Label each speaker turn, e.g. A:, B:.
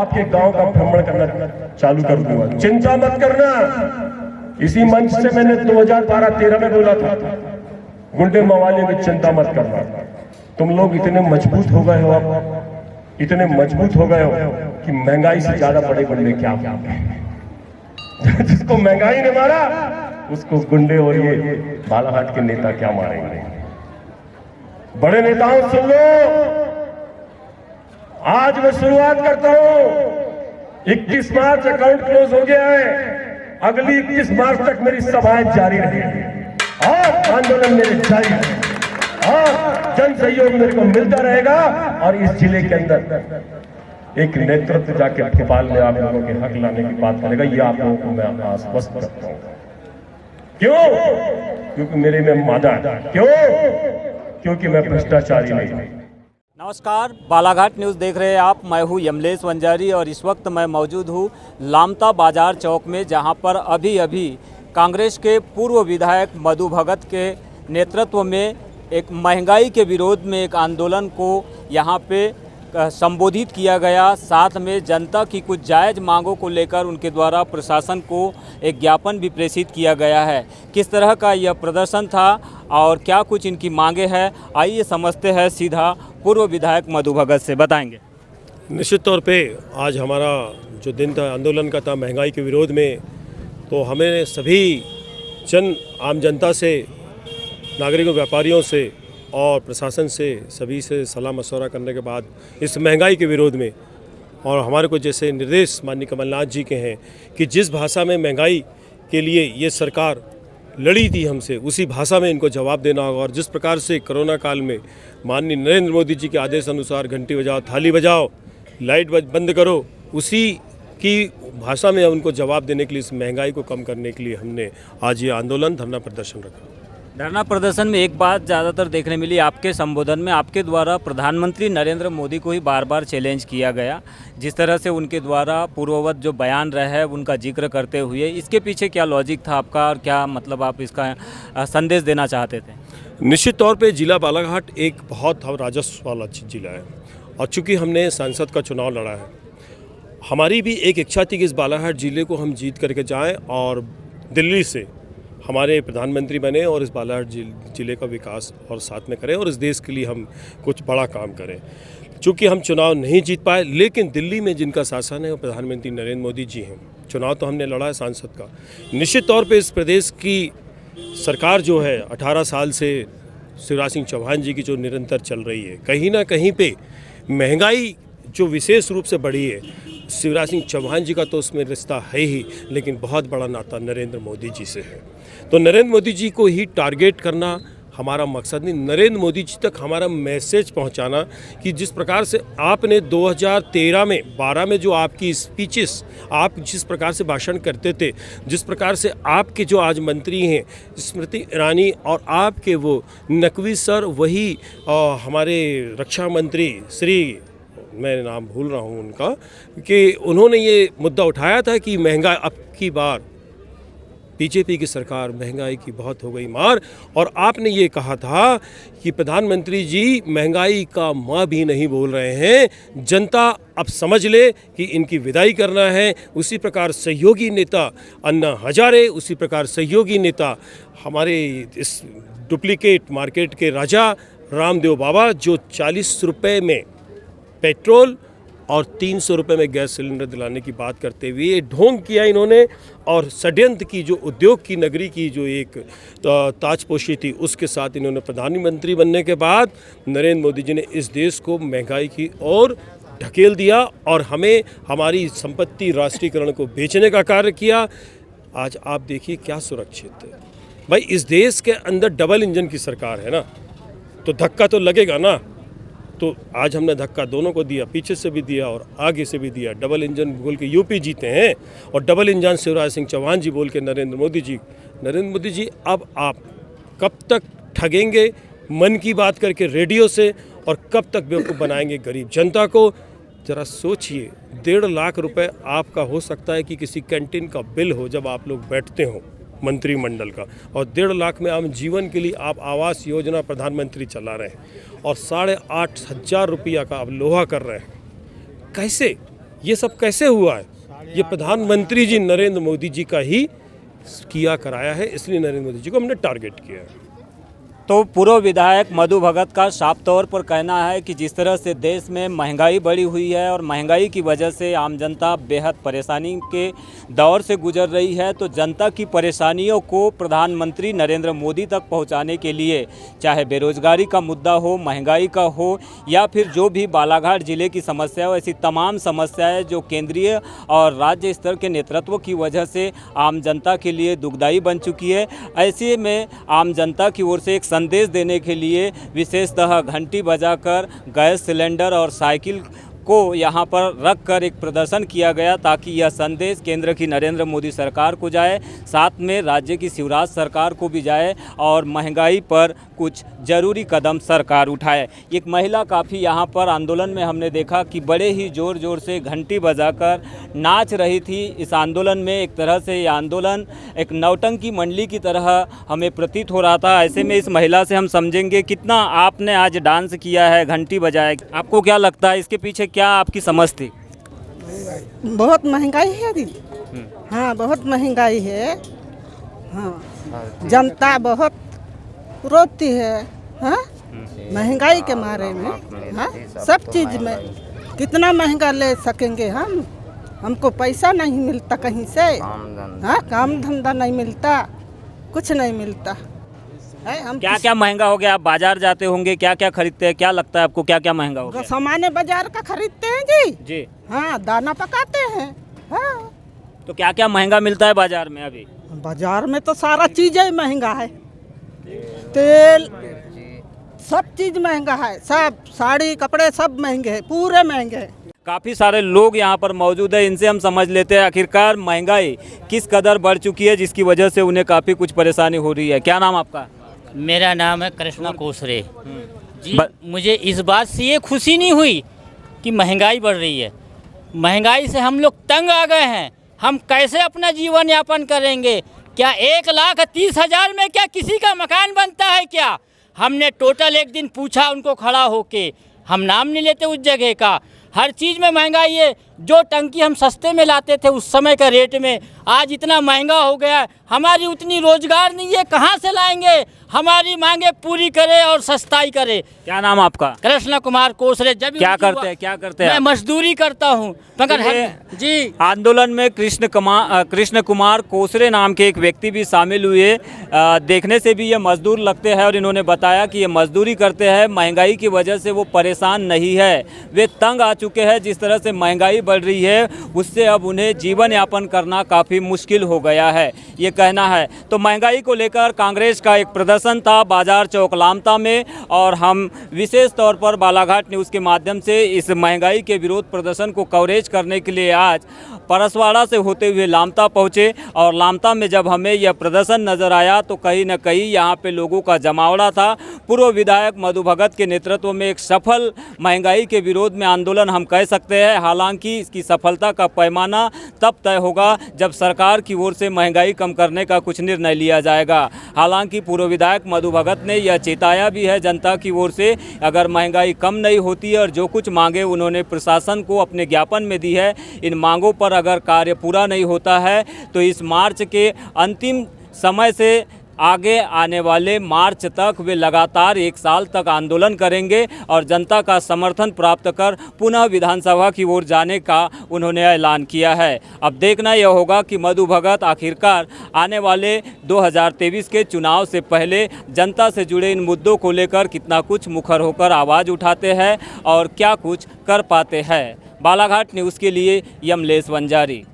A: आपके गांव का भ्रमण करना चालू कर दूंगा। चिंता मत करना। इसी मंच से मैंने 2012-13 में बोला था, गुंडे मवाली की चिंता मत करना। तुम लोग इतने मजबूत हो गए हो, अब इतने मजबूत हो गए हो कि महंगाई से ज्यादा बड़े गुंडे क्या होंगे। जिसको महंगाई ने मारा उसको गुंडे और ये बालाघाट के नेता क्या मारेंगे। बड़े नेताओं सुन लो, आज मैं शुरुआत करता हूं। 21 मार्च अकाउंट क्लोज हो गया है। अगली 21 मार्च तक मेरी सभाएं जारी रहेंगी और आंदोलन मेरे जारी रहेगा और जन सहयोग मेरे को मिलता रहेगा। और इस जिले के अंदर एक नेतृत्व जाके भोपाल में आप लोगों के हक लाने की बात करेगा, ये आप लोगों को मैं आश्वस्त करता हूं। क्यों? क्योंकि मेरे में मादा है। क्यों? क्योंकि मैं भ्रष्टाचारी नहीं।
B: नमस्कार, बालाघाट न्यूज़ देख रहे हैं आप। मैं हूं यमलेश वंजारी और इस वक्त मैं मौजूद हूं लामता बाजार चौक में, जहां पर अभी कांग्रेस के पूर्व विधायक मधु भगत के नेतृत्व में एक महंगाई के विरोध में एक आंदोलन को यहां पे संबोधित किया गया। साथ में जनता की कुछ जायज़ मांगों को लेकर उनके द्वारा प्रशासन को एक ज्ञापन भी प्रेषित किया गया है। किस तरह का यह प्रदर्शन था और क्या कुछ इनकी मांगे हैं, आइए समझते हैं सीधा पूर्व विधायक मधु भगत से। बताएंगे।
C: निश्चित तौर पे आज हमारा जो दिन था आंदोलन का था महंगाई के विरोध में, तो हमें सभी आम जनता से, नागरिकों, व्यापारियों से और प्रशासन से सभी से सलाह मशवरा करने के बाद इस महंगाई के विरोध में, और हमारे को जैसे निर्देश माननीय कमलनाथ जी के हैं कि जिस भाषा में महंगाई के लिए ये सरकार लड़ी थी हमसे, उसी भाषा में इनको जवाब देना होगा। और जिस प्रकार से कोरोना काल में माननीय नरेंद्र मोदी जी के आदेश अनुसार घंटी बजाओ, थाली बजाओ, लाइट बंद करो, उसी की भाषा में उनको जवाब देने के लिए, इस महंगाई को कम करने के लिए हमने आज ये आंदोलन, धरना प्रदर्शन रखा।
B: धरना प्रदर्शन में एक बात ज़्यादातर देखने मिली आपके संबोधन में, आपके द्वारा प्रधानमंत्री नरेंद्र मोदी को ही बार बार चैलेंज किया गया। जिस तरह से उनके द्वारा पूर्ववत जो बयान रहे हैं उनका जिक्र करते हुए, इसके पीछे क्या लॉजिक था आपका और क्या मतलब आप इसका संदेश देना चाहते थे?
C: निश्चित तौर पे जिला बालाघाट एक बहुत राजस्व वाला जिला है और चूँकि हमने सांसद का चुनाव लड़ा है, हमारी भी एक इच्छा थी कि इस बालाघाट जिले को हम जीत करके जाएँ और दिल्ली से हमारे प्रधानमंत्री बने और इस बालाघाट जिले का विकास और साथ में करें और इस देश के लिए हम कुछ बड़ा काम करें। चूँकि हम चुनाव नहीं जीत पाए, लेकिन दिल्ली में जिनका शासन है वो प्रधानमंत्री नरेंद्र मोदी जी हैं। चुनाव तो हमने लड़ा है सांसद का। निश्चित तौर पे इस प्रदेश की सरकार जो है 18 साल से शिवराज सिंह चौहान जी की जो निरंतर चल रही है, कहीं ना कहीं पे महंगाई जो विशेष रूप से बढ़ी है, शिवराज सिंह चौहान जी का तो उसमें रिश्ता है ही, लेकिन बहुत बड़ा नाता नरेंद्र मोदी जी से है। तो नरेंद्र मोदी जी को ही टारगेट करना हमारा मकसद नहीं, नरेंद्र मोदी जी तक हमारा मैसेज पहुंचाना कि जिस प्रकार से आपने 2013 में 12 में जो आपकी स्पीचेस, आप जिस प्रकार से भाषण करते थे, जिस प्रकार से आपके जो आज मंत्री हैं स्मृति ईरानी और आपके वो नकवी सर, वही हमारे रक्षा मंत्री श्री, मैं नाम भूल रहा हूँ उनका, कि उन्होंने ये मुद्दा उठाया था कि महंगाई अब की बार बीजेपी की सरकार महंगाई की बहुत हो गई मार, और आपने ये कहा था कि प्रधानमंत्री जी महंगाई का माँ भी नहीं बोल रहे हैं, जनता अब समझ ले कि इनकी विदाई करना है। उसी प्रकार सहयोगी नेता अन्ना हजारे, उसी प्रकार सहयोगी नेता हमारे इस डुप्लीकेट मार्केट के राजा रामदेव बाबा, जो 40 रुपये में पेट्रोल और 300 रुपये में गैस सिलेंडर दिलाने की बात करते हुए ढोंग किया इन्होंने, और षड्यंत्र की जो उद्योग की नगरी की जो एक ताजपोशी थी, उसके साथ इन्होंने प्रधानमंत्री बनने के बाद नरेंद्र मोदी जी ने इस देश को महंगाई की ओर ढकेल दिया और हमें हमारी संपत्ति राष्ट्रीयकरण को बेचने का कार्य किया। आज आप देखिए क्या सुरक्षित है भाई, इस देश के अंदर डबल इंजन की सरकार है ना, तो धक्का तो लगेगा ना। तो आज हमने धक्का दोनों को दिया, पीछे से भी दिया और आगे से भी दिया। डबल इंजन बोल के यूपी जीते हैं और डबल इंजन शिवराज सिंह चौहान जी बोल के नरेंद्र मोदी जी अब आप कब तक ठगेंगे मन की बात करके रेडियो से, और कब तक बेवकूफ़ बनाएंगे गरीब जनता को? ज़रा सोचिए, 1.5 लाख रुपए आपका हो सकता है कि किसी कैंटीन का बिल हो जब आप लोग बैठते हो मंत्रिमंडल का, और 1.5 लाख में आम जीवन के लिए आप आवास योजना प्रधानमंत्री चला रहे हैं और 8,500 रुपया का आप लोहा कर रहे हैं। कैसे? ये सब कैसे हुआ है? ये प्रधानमंत्री जी नरेंद्र मोदी जी का ही किया कराया है, इसलिए नरेंद्र मोदी जी को हमने टारगेट किया है।
B: तो पूर्व विधायक मधु भगत का साफ तौर पर कहना है कि जिस तरह से देश में महंगाई बढ़ी हुई है और महंगाई की वजह से आम जनता बेहद परेशानी के दौर से गुजर रही है, तो जनता की परेशानियों को प्रधानमंत्री नरेंद्र मोदी तक पहुंचाने के लिए चाहे बेरोजगारी का मुद्दा हो, महंगाई का हो या फिर जो भी बालाघाट ज़िले की समस्या हो, ऐसी तमाम समस्याएँ जो केंद्रीय और राज्य स्तर के नेतृत्व की वजह से आम जनता के लिए दुखदायी बन चुकी है। ऐसे में आम जनता की ओर से एक संदेश देने के लिए विशेषतः घंटी बजाकर गैस सिलेंडर और साइकिल को यहाँ पर रखकर एक प्रदर्शन किया गया, ताकि यह संदेश केंद्र की नरेंद्र मोदी सरकार को जाए, साथ में राज्य की शिवराज सरकार को भी जाए और महंगाई पर कुछ ज़रूरी कदम सरकार उठाए। एक महिला काफ़ी यहाँ पर आंदोलन में हमने देखा कि बड़े ही ज़ोर ज़ोर से घंटी बजाकर नाच रही थी। इस आंदोलन में एक तरह से ये आंदोलन एक नौटंकी मंडली की तरह हमें प्रतीत हो रहा था। ऐसे में इस महिला से हम समझेंगे कितना आपने आज डांस किया है, घंटी बजाए, आपको क्या लगता है इसके पीछे क्या आपकी समझ थी?
D: बहुत महंगाई है दीदी। हाँ, बहुत महंगाई है। हाँ, जनता बहुत रोती है। हाँ, महंगाई के मारे में। हाँ, सब चीज़ में कितना महंगा ले सकेंगे हम? हमको पैसा नहीं मिलता कहीं से। हाँ, काम धंधा नहीं मिलता, कुछ नहीं मिलता है। हम
B: क्या क्या महंगा हो गया? आप बाजार जाते होंगे, क्या क्या खरीदते हैं? क्या लगता है आपको क्या क्या महंगा हो गया?
D: सामान्य बाजार का खरीदते हैं जी।
B: जी
D: हाँ, दाना पकाते हैं। हाँ,
B: तो क्या क्या महंगा मिलता है बाजार में अभी?
D: बाजार में तो सारा चीज़ ही महंगा है। तेल, सब चीज़ महंगा है। सब साड़ी कपड़े सब महंगे हैं, पूरे महंगे हैं।
B: काफ़ी सारे लोग यहाँ पर मौजूद है, इनसे हम समझ लेते हैं आखिरकार महंगाई किस कदर बढ़ चुकी है जिसकी वजह से उन्हें काफ़ी कुछ परेशानी हो रही है। क्या नाम आपका?
E: मेरा नाम है कृष्णा कोसरे जी। मुझे इस बात से ये खुशी नहीं हुई कि महंगाई बढ़ रही है। महंगाई से हम लोग तंग आ गए हैं। हम कैसे अपना जीवन यापन करेंगे? क्या 1,30,000 में क्या किसी का मकान बनता है क्या? हमने टोटल एक दिन पूछा उनको खड़ा होके, हम नाम नहीं लेते उस जगह का। हर चीज़ में महंगाई है। जो टंकी हम सस्ते में लाते थे उस समय का रेट में आज इतना महंगा हो गया। हमारी उतनी रोजगार नहीं है, कहाँ से लाएंगे? हमारी मांगे पूरी करे और सस्ताई करे।
B: क्या नाम आपका?
E: कृष्ण कुमार कोसरे। जब
B: क्या करते हैं?
E: मैं मजदूरी करता हूँ मगर जी।
B: आंदोलन में कृष्ण कुमार कोसरे नाम के एक व्यक्ति भी शामिल हुए। देखने से भी ये मजदूर लगते हैं और इन्होंने बताया कि ये मजदूरी करते हैं, महंगाई की वजह से वो परेशान नहीं है, वे तंग आ चुके हैं। जिस तरह से महंगाई बढ़ रही है उससे अब उन्हें जीवन यापन करना काफ़ी मुश्किल हो गया है, ये कहना है। तो महंगाई को लेकर कांग्रेस का एक प्रदर्शन था बाजार चौक लामता में, और हम विशेष तौर पर बालाघाट न्यूज़ के माध्यम से इस महंगाई के विरोध प्रदर्शन को कवरेज करने के लिए आज परसवाड़ा से होते हुए लामता पहुँचे। और लामता में जब हमें यह प्रदर्शन नज़र आया तो कहीं न कहीं यहाँ पे लोगों का जमावड़ा था। पूर्व विधायक मधु भगत के नेतृत्व में एक सफल महंगाई के विरोध में आंदोलन हम कह सकते हैं। हालांकि इसकी सफलता का पैमाना तब तय होगा जब सरकार की ओर से महंगाई कम करने का कुछ निर्णय लिया जाएगा। हालांकि पूर्व विधायक मधु भगत ने यह चेताया भी है जनता की ओर से, अगर महंगाई कम नहीं होती है और जो कुछ मांगे उन्होंने प्रशासन को अपने ज्ञापन में दी है, इन मांगों पर अगर कार्य पूरा नहीं होता है तो इस मार्च के अंतिम समय से आगे आने वाले मार्च तक वे लगातार 1 साल तक आंदोलन करेंगे और जनता का समर्थन प्राप्त कर पुनः विधानसभा की ओर जाने का उन्होंने ऐलान किया है। अब देखना यह होगा कि मधु भगत आखिरकार आने वाले 2023 के चुनाव से पहले जनता से जुड़े इन मुद्दों को लेकर कितना कुछ मुखर होकर आवाज़ उठाते हैं और क्या कुछ कर पाते हैं। बालाघाट न्यूज़ के लिए यमलेश वंजारी।